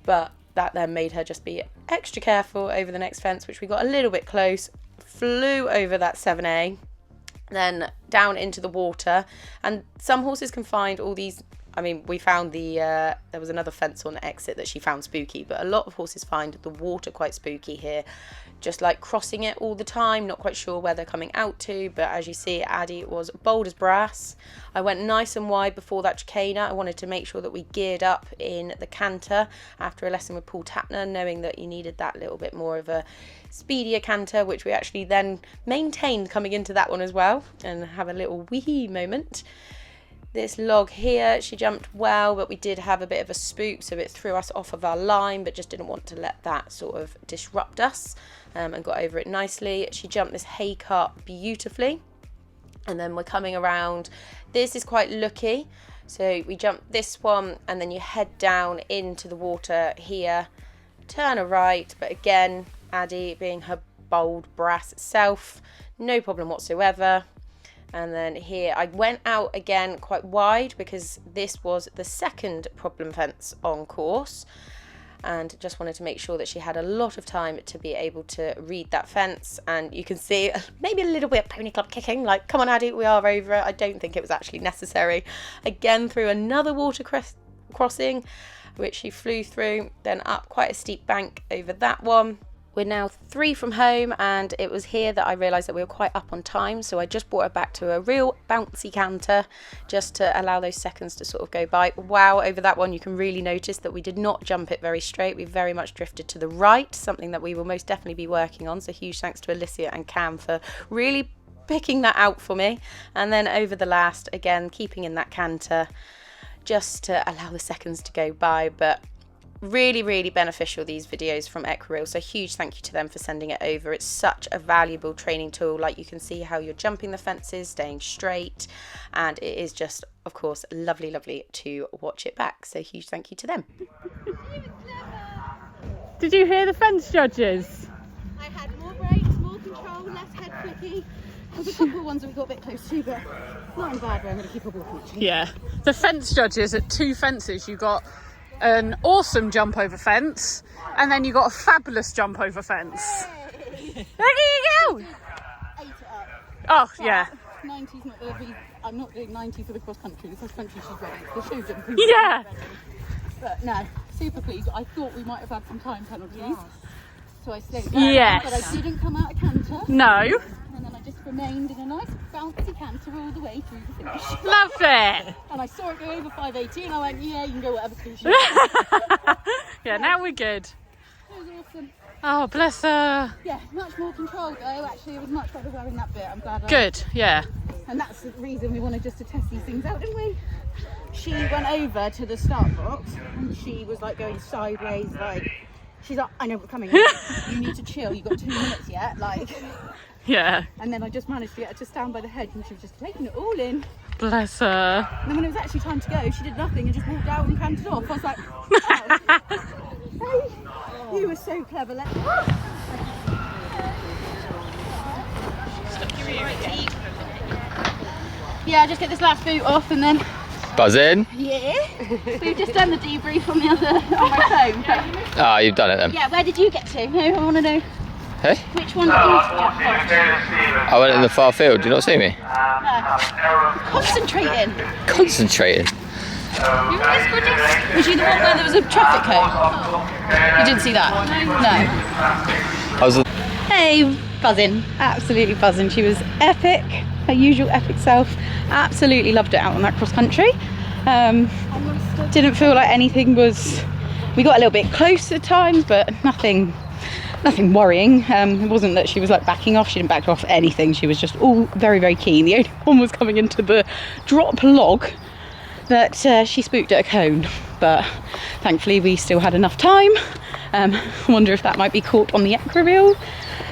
But that then made her just be extra careful over the next fence, which we got a little bit close, flew over that 7A, then down into the water. And some horses can find all these, I mean, we found there was another fence on the exit that she found spooky, but a lot of horses find the water quite spooky here, just like crossing it all the time, not quite sure where they're coming out to. But as you see, Addie was bold as brass. I went nice and wide before that chicane. I wanted to make sure that we geared up in the canter after a lesson with Paul Tapner, knowing that you needed that little bit more of a speedier canter, which we actually then maintained coming into that one as well, and have a little wee moment. This log here, she jumped well, but we did have a bit of a spook, so it threw us off of our line, but just didn't want to let that sort of disrupt us, and got over it nicely. She jumped this hay cart beautifully, and then we're coming around. This is quite looky, so we jump this one, and then you head down into the water here, turn a right, but again, Addie being her bold brass self, no problem whatsoever. And then here I went out again quite wide because this was the second problem fence on course, and just wanted to make sure that she had a lot of time to be able to read that fence. And you can see maybe a little bit of pony club kicking, like, come on Addie, we are over it. I don't think it was actually necessary. Again through another water crossing, which she flew through, then up quite a steep bank over that one. We're now 3 from home, and it was here that I realised that we were quite up on time, so I just brought her back to a real bouncy canter just to allow those seconds to sort of go by. Wow, over that one you can really notice that we did not jump it very straight. We very much drifted to the right, something that we will most definitely be working on, so huge thanks to Alicia and Cam for really picking that out for me. And then over the last, again keeping in that canter just to allow the seconds to go by. But really beneficial, these videos from Enquiries, so huge thank you to them for sending it over. It's such a valuable training tool. Like, you can see how you're jumping the fences, staying straight, and it is just, of course, lovely to watch it back, so huge thank you to them. Did you hear the fence judges? I had more brakes, more control, less head flicky. There's a couple of ones that we got a bit close to, but not in a bad way. I'm going to keep up walking actually. Yeah, the fence judges at 2 fences, you got an awesome jump over fence, and then you got a fabulous jump over fence. Hey. There you go! 8 it up. Oh, but yeah. 90's not going to be, I'm not doing 90 for the cross country. The cross country she's ready. The show jumping. Yeah. But no, super pleased. I thought we might have had some time penalties. So I slowed down. Yes. But I didn't come out of canter. No. And then I just remained in a nice bouncy canter all the way through the finish. Love it! And I saw it go over 580 and I went, yeah, you can go whatever speed you want. Yeah, now we're good. It was awesome. Oh, bless her. Yeah, much more control though. Actually, it was much better wearing that bit. I'm glad. Good, yeah. And that's the reason we wanted just to test these things out, didn't we? She went over to the start box and she was like going sideways, like, she's like, I know we're coming. You need to chill. You've got 2 minutes yet, like. Yeah. And then I just managed to get her to stand by the hedge and she was just taking it all in. Bless her. And then when it was actually time to go, she did nothing and just walked out and cantered off. I was like, oh, hey, you were so clever. Yeah, just get this last boot off and then. Buzz in. Yeah. We've just done the debrief on the other on my phone. Ah, you've done it then. Yeah, where did you get to? No, I want to know. Hey? Which one did you jump past? I went in the far field. Do you not see me? No. Concentrating. Concentrating. You were this gorgeous. Was you the one where there was a traffic cone? You didn't see that? No. I was. Hey, buzzing, absolutely buzzing. She was epic, her usual epic self. Absolutely loved it out on that cross country. Didn't feel like anything was. We got a little bit close at times, but nothing worrying. It wasn't that she was like backing off. She didn't back off anything. She was just all very keen. The only one was coming into the drop log that she spooked at a cone, but thankfully we still had enough time. I wonder if that might be caught on the Enquiries.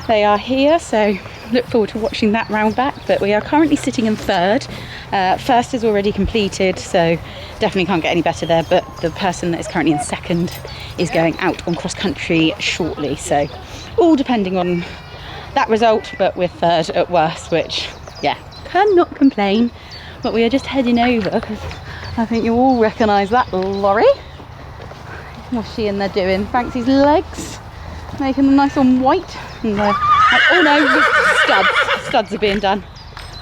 They are here, so look forward to watching that round back. But we are currently sitting in 3rd. First is already completed, so definitely can't get any better there, but the person that is currently in 2nd is going out on cross country shortly, so all depending on that result, but we're 3rd at worst, which, yeah, cannot complain. But we are just heading over because I think you all recognise that lorry. What's she in there doing? Frankie's legs, making them nice and white. And, oh no, studs are being done.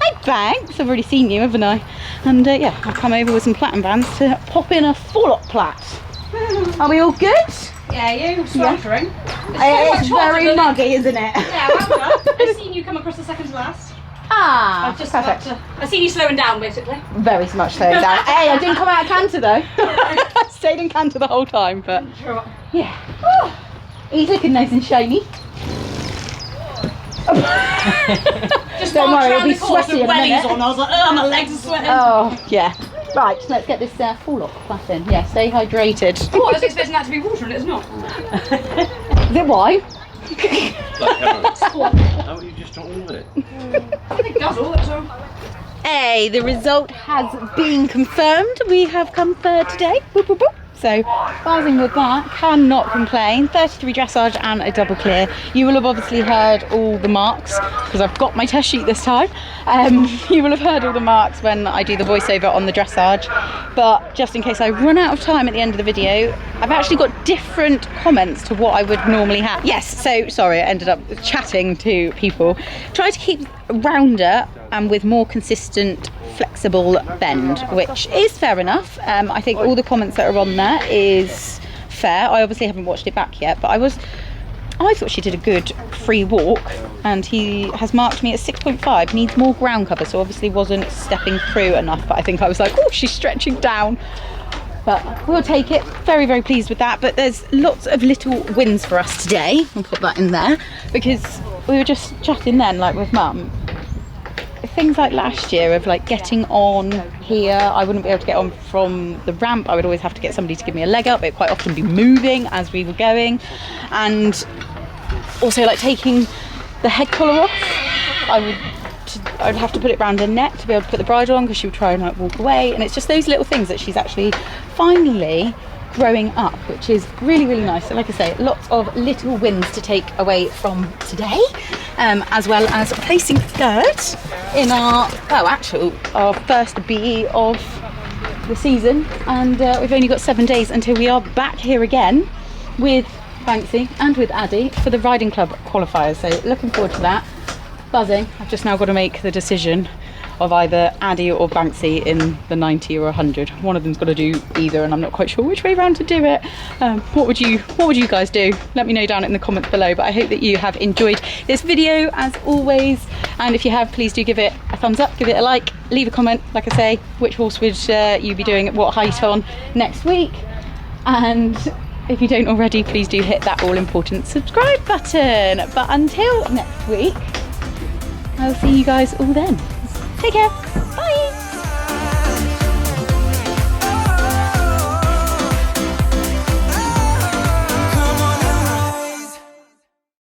Hi Banks, I've already seen you, haven't I? And yeah, I've come over with some platinum bands to pop in a forelock plat. Are we all good? Yeah, you're sweltering. Yeah. It's very muggy, isn't it? Yeah, well, I've seen you come across the second to last. Ah, I've just perfect. I've seen you slowing down basically. Very much slowing down. Hey, I didn't come out of canter though. I stayed in canter the whole time, but yeah. Oh, he's looking nice and shiny. Just don't worry, it'll be course sweaty in a minute. on. I was like, oh, my legs are sweating. Oh, yeah. Right, let's get this forelock plat in. Yeah, stay hydrated. Oh, I was expecting that to be water and it's not. Is it wine? No, you just don't move it. I think that's all, that's all. Hey, the result has been confirmed. We have come 3rd today. Boop, boop, boop. So buzzing with that, cannot complain. 33 dressage and a double clear. You will have obviously heard all the marks because I've got my test sheet this time. You will have heard all the marks when I do the voiceover on the dressage, but just in case I run out of time at the end of the video, I've actually got different comments to what I would normally have. Yes, so sorry, I ended up chatting to people. Try to keep rounder and with more consistent flexible bend, which is fair enough. I think all the comments that are on there is fair. I obviously haven't watched it back yet, but I thought she did a good free walk, and he has marked me at 6.5. Needs more ground cover, so obviously wasn't stepping through enough, but I think I was like, oh, she's stretching down. But we'll take it. Very, very pleased with that. But there's lots of little wins for us today. I'll put that in there because we were just chatting then, like with Mum. Things like last year of like getting on here, I wouldn't be able to get on from the ramp. I would always have to get somebody to give me a leg up. It'd quite often be moving as we were going, and also like taking the head collar off. I'd have to put it around her neck to be able to put the bridle on because she would try and like walk away. And it's just those little things that she's actually finally growing up, which is really, really nice. So like I say, lots of little wins to take away from today, as well as placing third in our first BE of the season. And we've only got 7 days until we are back here again with Banksy and with Addie for the riding club qualifiers. So looking forward to that. Buzzing. I've just now got to make the decision of either Addie or Banksy in the 90 or 100. One of them's got to do either, and I'm not quite sure which way round to do it. What would you guys do? Let me know down in the comments below. But I hope that you have enjoyed this video as always, and if you have, please do give it a thumbs up, give it a like, leave a comment. Like I say, which horse would you be doing at what height on next week? And if you don't already, please do hit that all important subscribe button. But until next week, I'll see you guys all then. Take care.